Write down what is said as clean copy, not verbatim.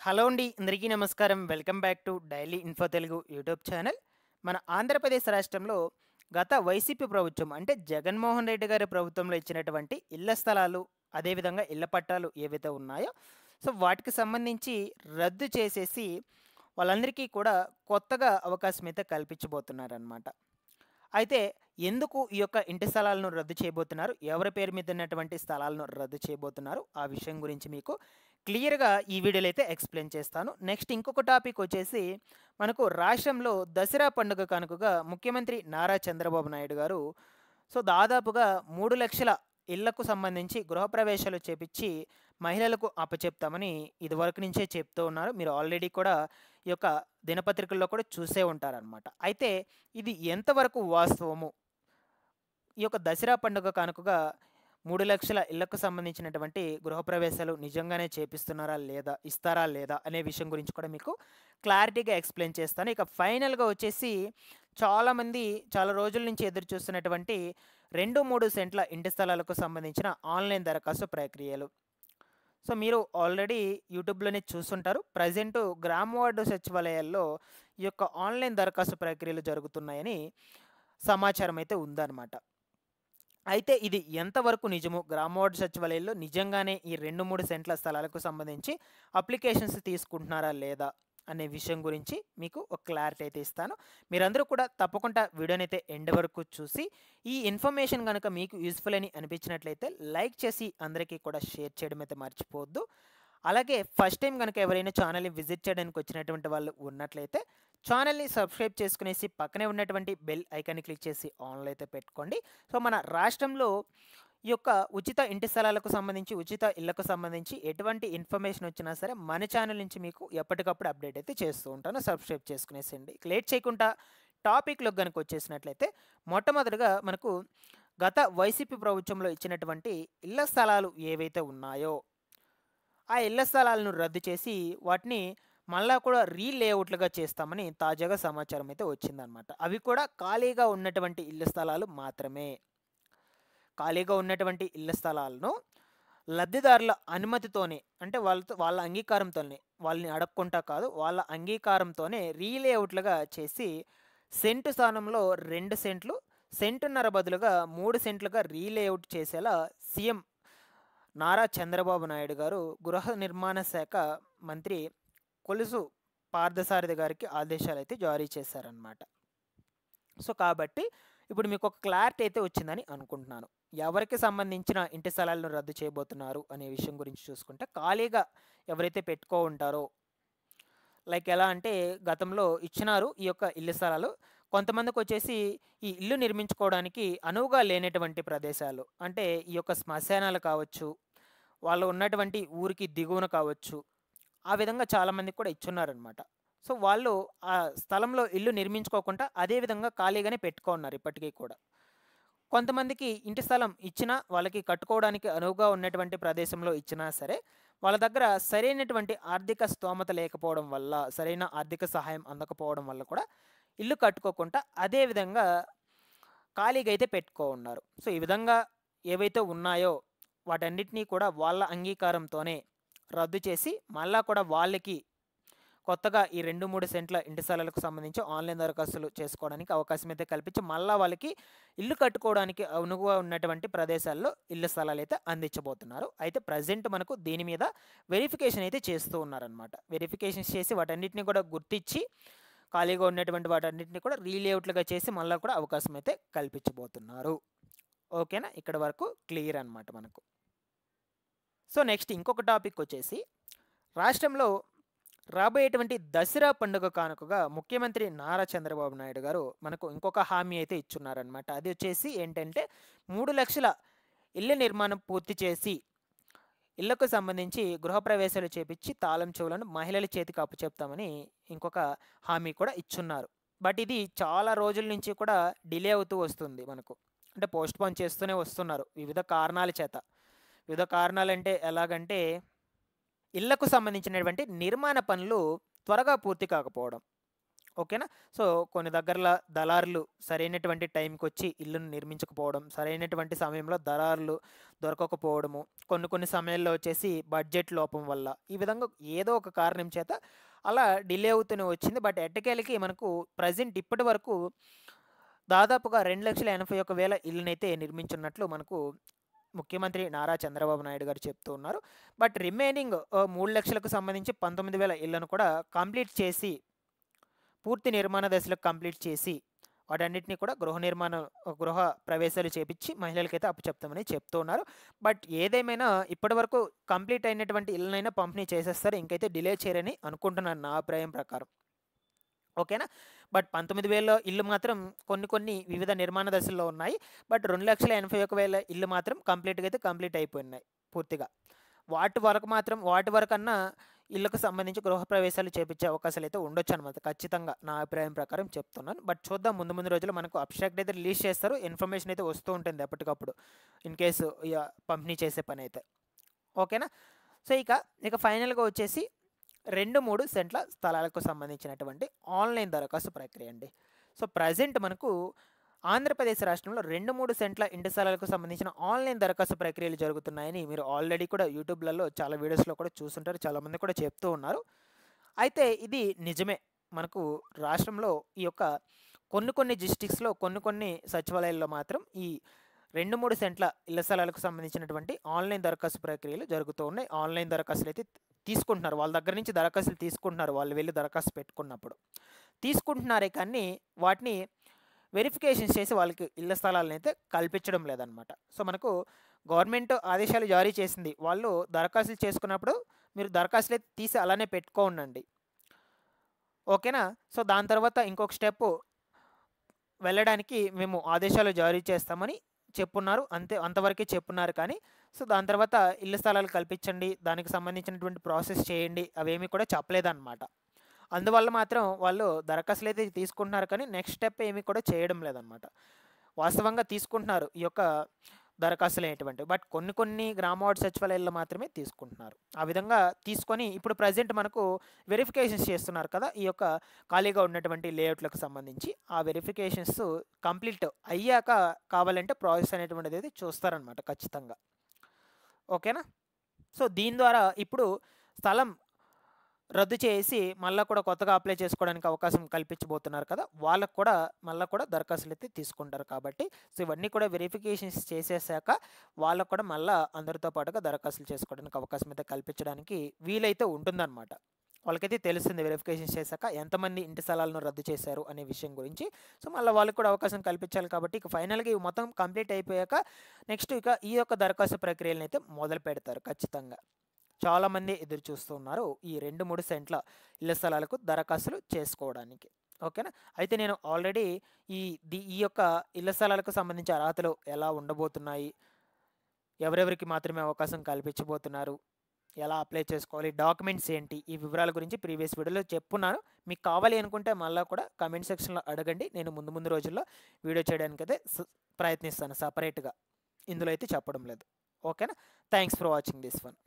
Hello అండి. అందరికీ నమస్కారం. Welcome back to daily info Telugu YouTube channel. మన ఆంధ్రప్రదేశ్ రాష్ట్రంలో గత వైసీపీ ప్రభుత్వం అంటే జగన్మోహన్ రెడ్డి గారి ప్రభుత్వంలో ఇచ్చినటువంటి ఇళ్ల స్థలాలు, అదేవిధంగా ఇళ్ల పట్టాలు ఏవైతే ఉన్నాయో, సో వాటికి సంబంధించి రద్దు చేసేసి వాళ్ళందరికీ కూడా కొత్తగా అవకాశం అయితే కల్పించబోతున్నారనమాట. అయితే ఎందుకు ఈ యొక్క ఇంటి స్థలాలను రద్దు చేయబోతున్నారు? ఎవరి పేరు మీద ఉన్నటువంటి స్థలాలను రద్దు చేయబోతున్నారు? ఆ విషయం గురించి మీకు క్లియర్‌గా ఈ వీడియోలో అయితే ఎక్స్‌ప్లెయిన్ చేస్తాను. నెక్స్ట్ ఇంకొక టాపిక్ వచ్చేసి మనకు రాష్ట్రంలో దసరా పండుగ కానుకగా ముఖ్యమంత్రి నారా చంద్రబాబు నాయుడు గారు దాదాపుగా 3,00,000 ఇళ్లకు సంబంధించి గృహప్రవేశాలు చేపిచ్చి మహిళలకు అప్పచెప్తామని ఇదివరకు నుంచే చెప్తూ ఉన్నారు. మీరు ఆల్రెడీ కూడా ఈ యొక్క దినపత్రికల్లో కూడా చూసే ఉంటారనమాట. అయితే ఇది ఎంతవరకు వాస్తవము? ఈ యొక్క దసరా పండుగ కానుకగా 3,00,000 ఇళ్లకు సంబంధించినటువంటి గృహప్రవేశాలు నిజంగానే చేపిస్తున్నారా లేదా? ఇస్తారా లేదా? అనే విషయం గురించి కూడా మీకు క్లారిటీగా ఎక్స్‌ప్లెయిన్ చేస్తాను. ఇక ఫైనల్‌గా వచ్చేసి చాలామంది చాలా రోజుల నుంచి ఎదురు చూస్తున్నటువంటి 2, 3 సెంట్ల ఇంటి స్థలాలకు సంబంధించిన ఆన్‌లైన్ దరఖాస్తు ప్రక్రియలు. సో మీరు ఆల్రెడీ యూట్యూబ్‌లోనే చూసుంటారు. ప్రెజెంటు గ్రామ వార్డు సచివాలయాల్లో ఈ యొక్క ఆన్‌లైన్ దరఖాస్తు ప్రక్రియలు జరుగుతున్నాయని సమాచారం అయితే ఉందన్నమాట. అయితే ఇది ఎంతవరకు నిజము? గ్రామ వార్డు సచివాలయాల్లో నిజంగానే ఈ 2, 3 సెంట్ల స్థలాలకు సంబంధించి అప్లికేషన్స్ తీసుకుంటున్నారా లేదా? అనే విషయం గురించి మీకు ఒక క్లారిటీ అయితే ఇస్తాను. మీరందరూ కూడా తప్పకుండా వీడియోనైతే ఎండ్ వరకు చూసి ఈ ఇన్ఫర్మేషన్ గనుక మీకు యూజ్‌ఫుల్ అని అనిపించినట్లయితే లైక్ చేసి అందరికీ కూడా షేర్ చేయడం అయితే మర్చిపోవద్దు. అలాగే ఫస్ట్ టైం గనుక ఎవరైనా ఛానల్‌ని విజిట్ చేయడానికి వచ్చినటువంటి వాళ్ళు ఉన్నట్లయితే ఛానల్‌ని సబ్స్క్రైబ్ చేసుకునేసి పక్కనే ఉన్నటువంటి బెల్ ఐకాన్‌ని క్లిక్ చేసి ఆన్‌లో అయితే పెట్టుకోండి. సో మన రాష్ట్రంలో ఈ యొక్క ఉచిత ఇంటి స్థలాలకు సంబంధించి, ఉచిత ఇళ్లకు సంబంధించి ఎటువంటి ఇన్ఫర్మేషన్ వచ్చినా సరే మన ఛానల్ నుంచి మీకు ఎప్పటికప్పుడు అప్డేట్ అయితే చేస్తూ ఉంటాను. సబ్స్క్రైబ్ చేసుకునేసేయండి. ఇక లేట్ చేయకుండా టాపిక్‌లోకి గనుక వచ్చేసినట్లయితే మొట్టమొదటిగా మనకు గత వైసీపీ ప్రభుత్వంలో ఇచ్చినటువంటి ఇళ్ల స్థలాలు ఏవైతే ఉన్నాయో ఆ ఇళ్ల స్థలాలను రద్దు చేసి వాటిని మళ్ళా కూడా లేఅవుట్లుగా చేస్తామని తాజాగా సమాచారం అయితే వచ్చిందనమాట. అవి కూడా ఖాళీగా ఉన్నటువంటి ఇళ్ల స్థలాలు మాత్రమే. ఖాళీగా ఉన్నటువంటి ఇళ్ల స్థలాలను లబ్ధిదారుల అనుమతితోనే, అంటే వాళ్ళ అంగీకారంతోనే, వాళ్ళని అడగకుండా కాదు, వాళ్ళ అంగీకారంతోనే లేఅవుట్లుగా చేసి సెంటు స్థానంలో 2 సెంట్లు, సెంటున్నర బదులుగా 3 సెంట్లుగా లేఅవుట్ చేసేలా సీఎం నారా చంద్రబాబు నాయుడు గారు గృహ నిర్మాణ శాఖ మంత్రి కొలుసు పార్థసారథి గారికి ఆదేశాలైతే జారీ చేశారనమాట. సో కాబట్టి ఇప్పుడు మీకు ఒక క్లారిటీ అయితే వచ్చిందని అనుకుంటున్నాను. ఎవరికి సంబంధించిన ఇంటి స్థలాలను రద్దు చేయబోతున్నారు అనే విషయం గురించి చూసుకుంటే, ఖాళీగా ఎవరైతే పెట్టుకో ఉంటారో, లైక్ ఎలా అంటే గతంలో ఇచ్చినారు ఈ యొక్క ఇల్లు స్థలాలు. కొంతమందికొచ్చేసి ఈ ఇల్లు నిర్మించుకోవడానికి అనువుగా లేనటువంటి ప్రదేశాలు, అంటే ఈ యొక్క శ్మశానాలు కావచ్చు, వాళ్ళు ఉన్నటువంటి ఊరికి దిగువన కావచ్చు, ఆ విధంగా చాలామందికి కూడా ఇచ్చున్నారనమాట. సో వాళ్ళు ఆ స్థలంలో ఇల్లు నిర్మించుకోకుండా అదే విధంగా ఖాళీగానే పెట్టుకున్నారు ఇప్పటికీ కూడా. కొంతమందికి ఇంటి స్థలం ఇచ్చినా, వాళ్ళకి కట్టుకోవడానికి అనువుగా ఉన్నటువంటి ప్రదేశంలో ఇచ్చినా సరే, వాళ్ళ దగ్గర సరైనటువంటి ఆర్థిక స్తోమత లేకపోవడం వల్ల, సరైన ఆర్థిక సహాయం అందకపోవడం వల్ల కూడా ఇల్లు కట్టుకోకుండా అదే విధంగా ఖాళీగా అయితే పెట్టుకో ఉన్నారు. సో ఈ విధంగా ఏవైతే ఉన్నాయో వాటన్నిటినీ కూడా వాళ్ళ అంగీకారంతోనే రద్దు చేసి మళ్ళా కూడా వాళ్ళకి కొత్తగా ఈ 2, 3 సెంట్ల ఇంటి స్థలాలకు సంబంధించి ఆన్‌లైన్ దరఖాస్తులు చేసుకోవడానికి అవకాశం అయితే కల్పించి మళ్ళా వాళ్ళకి ఇల్లు కట్టుకోవడానికి అనువుగా ఉన్నటువంటి ప్రదేశాల్లో ఇళ్ల స్థలాలైతే అందించబోతున్నారు. అయితే ప్రెజెంట్ మనకు దీని మీద వెరిఫికేషన్ అయితే చేస్తూ ఉన్నారనమాట. వెరిఫికేషన్స్ చేసి వాటన్నిటిని కూడా గుర్తించి ఖాళీగా ఉన్నటువంటి వాటన్నిటిని కూడా లేఅవుట్లుగా చేసి మళ్ళా కూడా అవకాశం అయితే కల్పించబోతున్నారు. ఓకేనా? ఇక్కడ వరకు క్లియర్ అనమాట మనకు. సో నెక్స్ట్ ఇంకొక టాపిక్ వచ్చేసి రాష్ట్రంలో రాబోయేటువంటి దసరా పండుగ కానుకగా ముఖ్యమంత్రి నారా చంద్రబాబు నాయుడు గారు మనకు ఇంకొక హామీ అయితే ఇచ్చున్నారనమాట. అది వచ్చేసి ఏంటంటే 3,00,000 ఇళ్ల నిర్మాణం పూర్తి చేసి ఇళ్లకు సంబంధించి గృహప్రవేశాలు చేపించి తాళం చెవులను మహిళల చేతికి అప్పచెప్తామని ఇంకొక హామీ కూడా ఇచ్చున్నారు. బట్ ఇది చాలా రోజుల నుంచి కూడా డిలే అవుతూ వస్తుంది మనకు. అంటే పోస్ట్‌పోన్ చేస్తూనే వస్తున్నారు వివిధ కారణాల చేత. వివిధ కారణాలంటే ఎలాగంటే ఇళ్లకు సంబంధించినటువంటి నిర్మాణ పనులు త్వరగా పూర్తి కాకపోవడం. ఓకేనా. సో కొన్ని దగ్గరల దళారులు సరైనటువంటి టైంకి వచ్చి ఇల్లును నిర్మించకపోవడం, సరైనటువంటి సమయంలో దళారులు దొరకకపోవడము, కొన్ని సమయాల్లో వచ్చేసి బడ్జెట్ లోపం వల్ల, ఈ విధంగా ఏదో ఒక కారణం చేత అలా డిలే అవుతూనే వచ్చింది. బట్ ఎట్టకేలకి మనకు ప్రజెంట్ ఇప్పటి వరకు దాదాపుగా 2,81,000 ఇళ్ళనైతే నిర్మించున్నట్లు మనకు ముఖ్యమంత్రి నారా చంద్రబాబు నాయుడు గారు చెప్తూ ఉన్నారు. బట్ రిమైనింగ్ 3,00,000కు సంబంధించి 19,000 ఇళ్లను కూడా కంప్లీట్ చేసి, పూర్తి నిర్మాణ దశలో కంప్లీట్ చేసి, వాటన్నిటిని కూడా గృహ ప్రవేశాలు చేపించి మహిళలకైతే అప్పచెప్తామని చెప్తూ ఉన్నారు. బట్ ఏదేమైనా ఇప్పటివరకు కంప్లీట్ అయినటువంటి ఇళ్ళనైనా పంపిణీ చేసేస్తారు, ఇంకైతే డిలే చేయరని అనుకుంటున్నాను నా అభిప్రాయం ప్రకారం. ఓకేనా. బట్ 19,000 ఇల్లు మాత్రం కొన్ని వివిధ నిర్మాణ దశల్లో ఉన్నాయి. బట్ 2,81,000 ఇల్లు మాత్రం కంప్లీట్ అయిపోయినాయి పూర్తిగా. వాటి వరకన్నా ఇళ్ళకు సంబంధించి గృహప్రవేశాలు చేపించే అవకాశాలు అయితే ఉండొచ్చు అనమాట, ఖచ్చితంగా నా అభిప్రాయం ప్రకారం చెప్తున్నాను. బట్ చూద్దాం, ముందు రోజుల్లో మనకు అబ్స్ట్రాక్ట్ అయితే రిలీజ్ చేస్తారు, ఇన్ఫర్మేషన్ అయితే వస్తూ ఉంటుంది ఎప్పటికప్పుడు, ఇన్ కేసు పంపిణీ చేసే పని అయితే. ఓకేనా. సో ఇక ఫైనల్గా వచ్చేసి 2-3 సెంట్ల స్థలాలకు సంబంధించినటువంటి ఆన్లైన్ దరఖాస్తు ప్రక్రియ అండి. సో ప్రజెంట్ మనకు ఆంధ్రప్రదేశ్ రాష్ట్రంలో 2-3 సెంట్ల ఇంటి స్థలాలకు సంబంధించిన ఆన్లైన్ దరఖాస్తు ప్రక్రియలు జరుగుతున్నాయని మీరు ఆల్రెడీ కూడా యూట్యూబ్లలో చాలా వీడియోస్లో కూడా చూస్తుంటారు, చాలామంది కూడా చెప్తూ ఉన్నారు. అయితే ఇది నిజమే. మనకు రాష్ట్రంలో ఈ యొక్క కొన్ని డిస్ట్రిక్ట్స్లో కొన్ని సచివాలయాల్లో మాత్రం ఈ 2-3 సెంట్ల ఇళ్ల స్థలాలకు సంబంధించినటువంటి ఆన్లైన్ దరఖాస్తు ప్రక్రియలు జరుగుతూ ఉన్నాయి. ఆన్లైన్ దరఖాస్తులు అయితే తీసుకుంటున్నారు, వాళ్ళ దగ్గర నుంచి దరఖాస్తులు తీసుకుంటున్నారు, వాళ్ళు వెళ్ళి దరఖాస్తు పెట్టుకున్నప్పుడు తీసుకుంటున్నారే కానీ వాటిని వెరిఫికేషన్స్ చేసి వాళ్ళకి ఇళ్ల స్థలాలను అయితే కల్పించడం లేదనమాట. సో మనకు గవర్నమెంట్ ఆదేశాలు జారీ చేసింది, వాళ్ళు దరఖాస్తులు చేసుకున్నప్పుడు మీరు దరఖాస్తులు అయితే తీసి అలానే పెట్టుకోండి, ఓకేనా. సో దాని తర్వాత ఇంకొక స్టెప్ వెళ్ళడానికి మేము ఆదేశాలు జారీ చేస్తామని చెప్పున్నారు, అంతవరకే చెప్పున్నారు. కానీ సో దాని తర్వాత ఇళ్ల స్థలాలు కల్పించండి, దానికి సంబంధించినటువంటి ప్రాసెస్ చేయండి, అవేమీ కూడా చెప్పలేదన్నమాట. అందువల్ల మాత్రం వాళ్ళు దరఖాస్తులు అయితే తీసుకుంటున్నారు కానీ నెక్స్ట్ స్టెప్ ఏమీ కూడా చేయడం లేదన్నమాట. వాస్తవంగా తీసుకుంటున్నారు ఈ యొక్క దరఖాస్తులు అనేటువంటివి, బట్ కొన్ని గ్రామ వార్డు సచివాలయాల్లో మాత్రమే తీసుకుంటున్నారు. ఆ విధంగా తీసుకొని ఇప్పుడు ప్రజెంట్ మనకు వెరిఫికేషన్స్ చేస్తున్నారు కదా, ఈ యొక్క ఖాళీగా ఉన్నటువంటి లేఅవుట్లకు సంబంధించి ఆ వెరిఫికేషన్స్ కంప్లీట్ అయ్యాక కావాలంటే ప్రాసెస్ అనేటువంటిది అయితే చూస్తారనమాట ఖచ్చితంగా, ఓకేనా. సో దీని ద్వారా ఇప్పుడు స్థలం రద్దు చేసి మళ్ళీ కూడా కొత్తగా అప్లై చేసుకోవడానికి అవకాశం కల్పించబోతున్నారు కదా, వాళ్ళకు కూడా మళ్ళీ కూడా దరఖాస్తులు అయితే తీసుకుంటారు కాబట్టి. సో ఇవన్నీ కూడా వెరిఫికేషన్స్ చేసేసాక వాళ్ళకు కూడా మళ్ళీ అందరితో పాటుగా దరఖాస్తులు చేసుకోవడానికి అవకాశం అయితే కల్పించడానికి వీలైతే ఉంటుందన్నమాట. వాళ్ళకైతే తెలుస్తుంది వెరిఫికేషన్స్ చేశాక ఎంతమంది ఇంటి స్థలాలను రద్దు చేశారు అనే విషయం గురించి. సో మళ్ళీ వాళ్ళకి కూడా అవకాశం కల్పించాలి కాబట్టి ఇక ఫైనల్గా ఇవి మొత్తం కంప్లీట్ అయిపోయాక నెక్స్ట్ ఇక ఈ యొక్క దరఖాస్తు ప్రక్రియలను అయితే మొదలు పెడతారు ఖచ్చితంగా. చాలామంది ఎదురు చూస్తూ ఉన్నారు ఈ 2-3 సెంట్ల ఇళ్ల స్థలాలకు దరఖాస్తులు చేసుకోవడానికి, ఓకేనా. అయితే నేను ఆల్రెడీ ఈ యొక్క ఇళ్ల స్థలాలకు సంబంధించి అర్హతలు ఎలా ఉండబోతున్నాయి, ఎవరెవరికి మాత్రమే అవకాశం కల్పించబోతున్నారు, ఎలా అప్లై చేసుకోవాలి, డాక్యుమెంట్స్ ఏంటి, ఈ వివరాల గురించి ప్రీవియస్ వీడియోలో చెప్పున్నాను. మీకు కావాలి అనుకుంటే మళ్ళీ కూడా కమెంట్ సెక్షన్లో అడగండి, నేను ముందు రోజుల్లో వీడియో చేయడానికి అయితే ప్రయత్నిస్తాను సపరేట్గా, ఇందులో అయితే చెప్పడం లేదు, ఓకేనా. Thanks for watching this one.